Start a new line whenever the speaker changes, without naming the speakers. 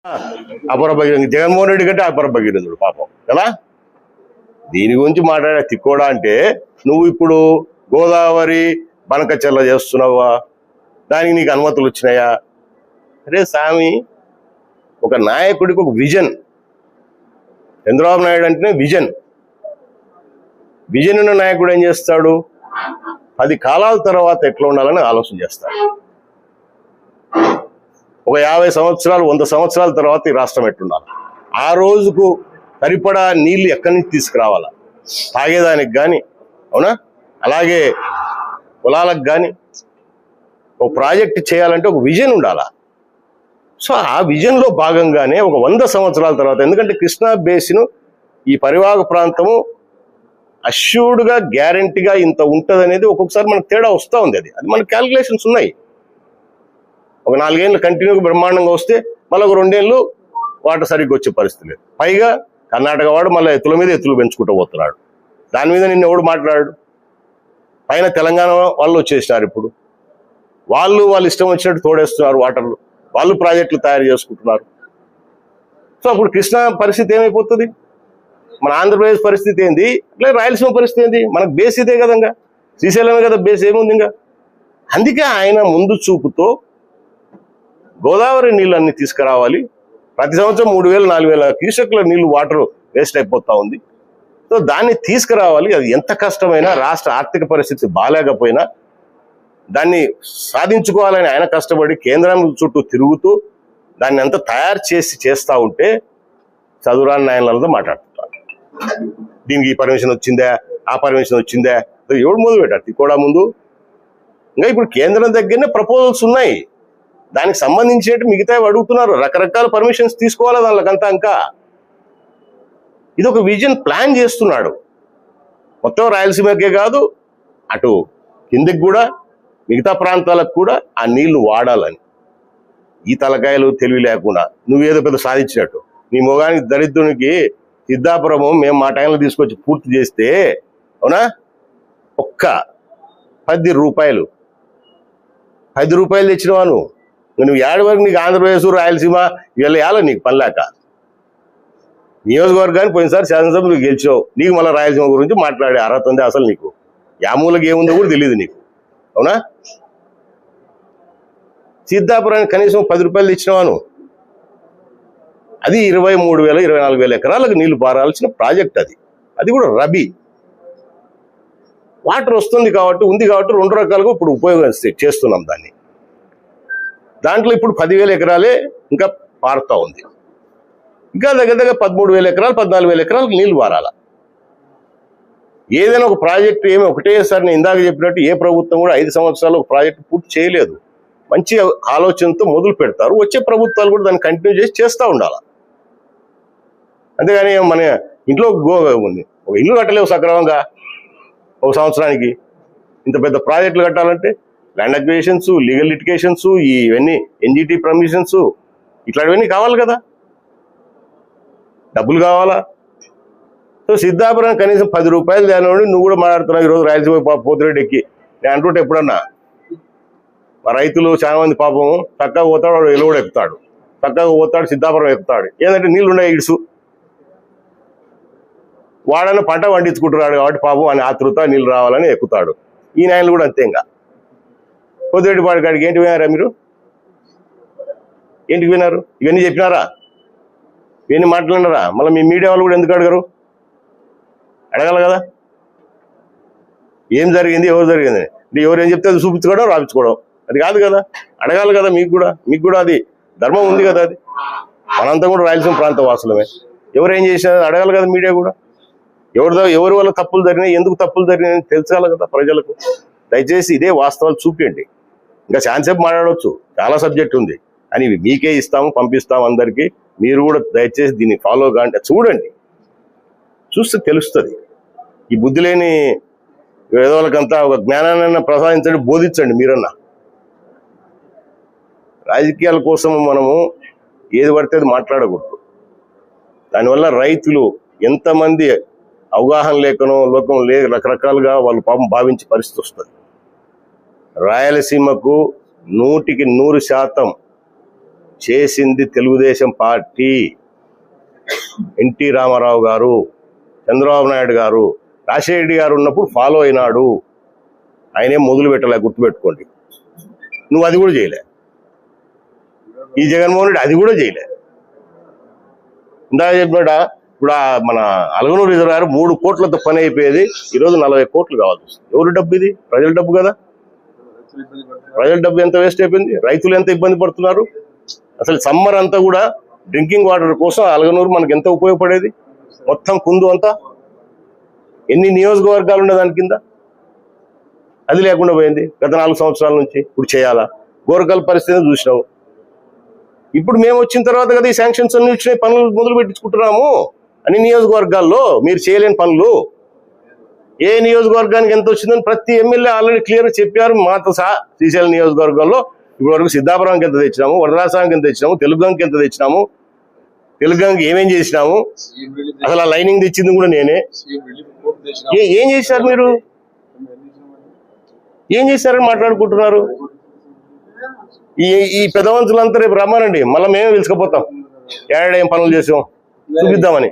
అపర భగీరథుడు జగన్మోహన్ రెడ్డి కంటే అపర భగీరథుడు పాపం కదా. దీని గురించి మాట్లాడే తిక్కోడా అంటే నువ్వు ఇప్పుడు గోదావరి బనకచెర్ల చేస్తున్నావా, దానికి నీకు అనుమతులు వచ్చినాయా? అరే స్వామి, ఒక నాయకుడికి ఒక విజన్. చంద్రబాబు నాయుడు అంటేనే విజన్ ఉన్న నాయకుడు ఏం చేస్తాడు? 10 కాలాల తర్వాత ఎట్లా ఉండాలని ఆలోచన చేస్తాడు. ఒక 50 సంవత్సరాలు 100 సంవత్సరాల తర్వాత ఈ రాష్ట్రం ఎట్లుండాలి, ఆ రోజుకు సరిపడా నీళ్లు ఎక్కడి నుంచి తీసుకురావాలా, తాగేదానికి కానీ, అవునా, అలాగే పొలాలకు కానీ ఒక ప్రాజెక్ట్ చేయాలంటే ఒక విజన్ ఉండాలా. సో ఆ విజన్లో భాగంగానే ఒక 100 సంవత్సరాల తర్వాత, ఎందుకంటే కృష్ణా బేసిన్ ఈ పరివాహక ప్రాంతము అష్యూర్డ్గా గ్యారంటీగా ఇంత ఉంటుంది అనేది ఒక్కొక్కసారి మనకు తేడా వస్తూ ఉంది. అది మన క్యాల్కులేషన్స్ ఉన్నాయి. ఒక 4 ఏళ్ళు కంటిన్యూగా బ్రహ్మాండంగా వస్తే మళ్ళీ ఒక 2 ఏళ్ళు వాటర్ సరిగ్గా వచ్చే పరిస్థితి లేదు. పైగా కర్ణాటక వాడు మళ్ళీ ఎత్తుల మీద ఎత్తులు పెంచుకుంటూ పోతున్నాడు. దాని మీద నిన్న ఎవడు మాట్లాడాడు? పైన తెలంగాణ వాళ్ళు వచ్చేసినారు. ఇప్పుడు వాళ్ళు ఇష్టం వచ్చినట్టు తోడేస్తున్నారు వాటర్లు, వాళ్ళు ప్రాజెక్టులు తయారు చేసుకుంటున్నారు. సో అప్పుడు కృష్ణా పరిస్థితి ఏమైపోతుంది? మన ఆంధ్రప్రదేశ్ పరిస్థితి ఏంది? అట్లా రాయలసీమ పరిస్థితి ఏంది? మనకు బేస్ ఇదే కదంగా, శ్రీశైలమే కదా బేస్, ఏముంది ఇంకా. అందుకే ఆయన ముందు చూపుతో గోదావరి నీళ్ళన్నీ తీసుకురావాలి. ప్రతి సంవత్సరం 3,000-4,000 క్యూసెక్ల నీళ్లు వాటర్ వేస్ట్ అయిపోతా ఉంది. సో దాన్ని తీసుకురావాలి. అది ఎంత కష్టమైనా, రాష్ట్ర ఆర్థిక పరిస్థితి బాగాలేకపోయినా దాన్ని సాధించుకోవాలని ఆయన కష్టపడి కేంద్రం చుట్టూ తిరుగుతూ దాన్ని అంతా తయారు చేస్తూ ఉంటే చదువురాని నాయనలతో మాట్లాడుతుంటారు. దీనికి ఈ పర్మిషన్ వచ్చిందా, ఆ పర్మిషన్ వచ్చిందా, ఎవడు మొదలు పెట్టారు కూడా ముందు. ఇంకా ఇప్పుడు కేంద్రం దగ్గరనే ప్రపోజల్స్ ఉన్నాయి, దానికి సంబంధించినట్టు మిగతావి అడుగుతున్నారు. రకరకాల పర్మిషన్స్ తీసుకోవాలా దానికంతా. ఇంకా ఇది ఒక విజన్ ప్లాన్ చేస్తున్నాడు. మొత్తం రాయలసీమకే కాదు, అటు కిందకి కూడా మిగతా ప్రాంతాలకు కూడా ఆ నీళ్లు వాడాలని. ఈ తలకాయలు తెలివి లేకుండా నువ్వేదో పెద్ద సాధించినట్టు. నీ మొగానికి దరిద్రునికి సిద్ధాపురము మేము మా టైంలో తీసుకొచ్చి పూర్తి చేస్తే, అవునా, ఒక్క 10 రూపాయలు తెచ్చినవా నువ్వు ఏడు వరకు నీకు ఆంధ్రప్రదేశ్ రాయలసీమ వెళ్ళాలి నీకు పనిలేక. నియోజకవర్గాన్ని పోయినసారి శాసనసభ నువ్వు గెలిచావు, నీకు మళ్ళీ రాయలసీమ గురించి మాట్లాడే అర్హత ఉంది అసలు నీకు? యామూలకి ఏముందో కూడా తెలియదు నీకు, అవునా. సిద్ధాపురానికి కనీసం 10 రూపాయలు తెచ్చినవాను. అది 23,000-24,000 ఎకరాలకు నీళ్లు పారాల్సిన ప్రాజెక్ట్. అది కూడా రబీ వాటర్ వస్తుంది కాబట్టి, ఉంది కాబట్టి 2 రకాలుగా ఇప్పుడు ఉపయోగం చేస్తున్నాం దాన్ని. దాంట్లో ఇప్పుడు 10,000 ఎకరాలే ఇంకా పారుతూ ఉంది. ఇంకా దగ్గర 13,000 ఎకరాలు 14,000 ఎకరాలకు నీళ్లు పారాల. ఏదైనా ఒక ప్రాజెక్టు ఏమి ఒకటేసారి నేను ఇందాక చెప్పినట్టు ఏ ప్రభుత్వం కూడా 5 సంవత్సరాలు ఒక ప్రాజెక్టు పూర్తి చేయలేదు. మంచి ఆలోచనతో మొదలు పెడతారు, వచ్చే ప్రభుత్వాలు కూడా దాన్ని కంటిన్యూ చేస్తూ ఉండాలి. అంతేగాని మన ఇంట్లో ఉంది, ఒక ఇల్లు కట్టలేవు సక్రమంగా ఒక సంవత్సరానికి. ఇంత పెద్ద ప్రాజెక్టులు కట్టాలంటే ల్యాండ్ అక్విజిషన్స్, లీగల్ లిటిగేషన్స్, ఇవన్నీ ఎన్జిటి పర్మిషన్స్, ఇట్లాంటివన్నీ కావాలి కదా, డబ్బులు కావాలా. సో సిద్ధాపురం కనీసం 10 రూపాయలు దానివ్వండి. నువ్వు కూడా మాట్లాడుతున్నావు ఈరోజు రాయలసీమ పోతిరెడ్డి ఎక్కి. నేను అంటుంటే ఎప్పుడన్నా మా రైతులు చాలా మంది పాపం చక్కగా పోతాడు, వాడు ఎలుగుడు ఎక్కుతాడు, చక్కగా పోతాడు, సిద్ధాపురం ఎక్కుతాడు. ఏంటంటే నీళ్ళు ఉన్నాయి ఇడుసు, వాడని పంట పండించుకుంటున్నాడు కాబట్టి పాపం అని ఆతృత నీళ్ళు రావాలని ఎక్కుతాడు. ఈ నాయనలు కూడా అంతే. ఇంకా పోతిరెడ్డి పాడి కాడికి ఏంటి వినారా మీరు? ఏంటికి విన్నారు? ఇవన్నీ చెప్పినారా? ఇవన్నీ మాట్లాడినారా? మళ్ళీ మీ మీడియా వాళ్ళు కూడా ఎందుకు అడగరు? అడగాలి కదా, ఏం జరిగింది, ఎవరు జరిగింది, ఎవరు ఏం చెప్తే అది చూపించుకోవడం, రాపించుకోవడం, అది కాదు కదా. అడగాలి కదా, మీకు కూడా అది ధర్మం ఉంది కదా. అది మనంతా కూడా రాయలసీమ ప్రాంత వాసులమే. ఎవరు ఏం చేసినారు అడగాలి కదా. మీడియా కూడా ఎవరి వల్ల తప్పులు జరిగినాయి, ఎందుకు తప్పులు జరిగినాయని తెలుసుకోవాలి కదా ప్రజలకు. దయచేసి ఇదే వాస్తవాలు చూపించండి. ఇంకా ఛాన్సేపు మాట్లాడవచ్చు, చాలా సబ్జెక్ట్ ఉంది అని మీకే ఇస్తాము, పంపిస్తాము అందరికీ. మీరు కూడా దయచేసి దీన్ని ఫాలో కాంటే చూడండి, చూస్తే తెలుస్తుంది. ఈ బుద్ధి లేని వేదవులకంతా ఒక జ్ఞానాన్ని ప్రసాదించండి, బోధించండి మీరన్నా. రాజకీయాల కోసం మనము ఏది పడితే అది మాట్లాడకూడదు. దానివల్ల రైతులు ఎంతమంది అవగాహన లేకనో లోకం రకరకాలుగా వాళ్ళు పాపం భావించే పరిస్థితి వస్తుంది. రాయలసీమకు 100% చేసింది తెలుగుదేశం పార్టీ. ఎన్టీ రామారావు గారు, చంద్రబాబు నాయుడు గారు, రాజశేఖర రెడ్డి గారు ఉన్నప్పుడు ఫాలో అయినాడు. ఆయనేం మొదలు పెట్టలే, గుర్తుపెట్టుకోండి. నువ్వు అది కూడా చేయలే. ఈ జగన్మోహన్ రెడ్డి అది కూడా చేయలే. ఇందాక చెప్పినట ఇప్పుడు మన అలగనూరు రిజర్వాయర్ 3 కోట్లతో పని అయిపోయేది, ఈరోజు 40 కోట్లు కావాల్సి వస్తుంది. ఎవరి డబ్బు ఇది? ప్రజల డబ్బు కదా. ప్రజల డబ్బు ఎంత వేస్ట్ అయిపోయింది, రైతులు ఎంత ఇబ్బంది పడుతున్నారు. అసలు సమ్మర్ అంతా కూడా డ్రింకింగ్ వాటర్ కోసం అలగనూరు మనకి ఎంత ఉపయోగపడేది. మొత్తం కుందు అంతా ఎన్ని నియోజకవర్గాలు ఉండే దాని కింద, అది లేకుండా పోయింది గత 4 సంవత్సరాల నుంచి. ఇప్పుడు చేయాలా? గోరకల్ పరిస్థితిని చూసినావు. ఇప్పుడు మేము వచ్చిన తర్వాత కదా ఈ శాంక్షన్స్ అన్ని వచ్చినాయి, పనులు మొదలు పెట్టించుకుంటున్నాము. అన్ని నియోజకవర్గాల్లో మీరు చేయలేని పనులు. ఏ నియోజకవర్గానికి ఎంత వచ్చిందని ప్రతి ఎమ్మెల్యే ఆల్రెడీ క్లియర్గా చెప్పారు. మాతో సహా శ్రీశైలం నియోజకవర్గంలో ఇప్పటి వరకు సిద్ధాపురానికి ఎంత తెచ్చినాము, వరదరాసానికి ఎంత తెచ్చినాము, తెలుగుగంకి ఎంత తెచ్చినాము, తెలుగుగంకి ఏమేం చేసినాము, అసలు ఆ లైనింగ్ తెచ్చింది కూడా నేనే. ఏం చేశారు మీరు? ఏం చేశారని మాట్లాడుకుంటున్నారు. ఈ పెద్దవంతులంతా రేపు రమ్మానండి, మళ్ళీ మేమే పిలుచుకుపోతాం. ఏం పనులు చేసాం చూపిద్దామని.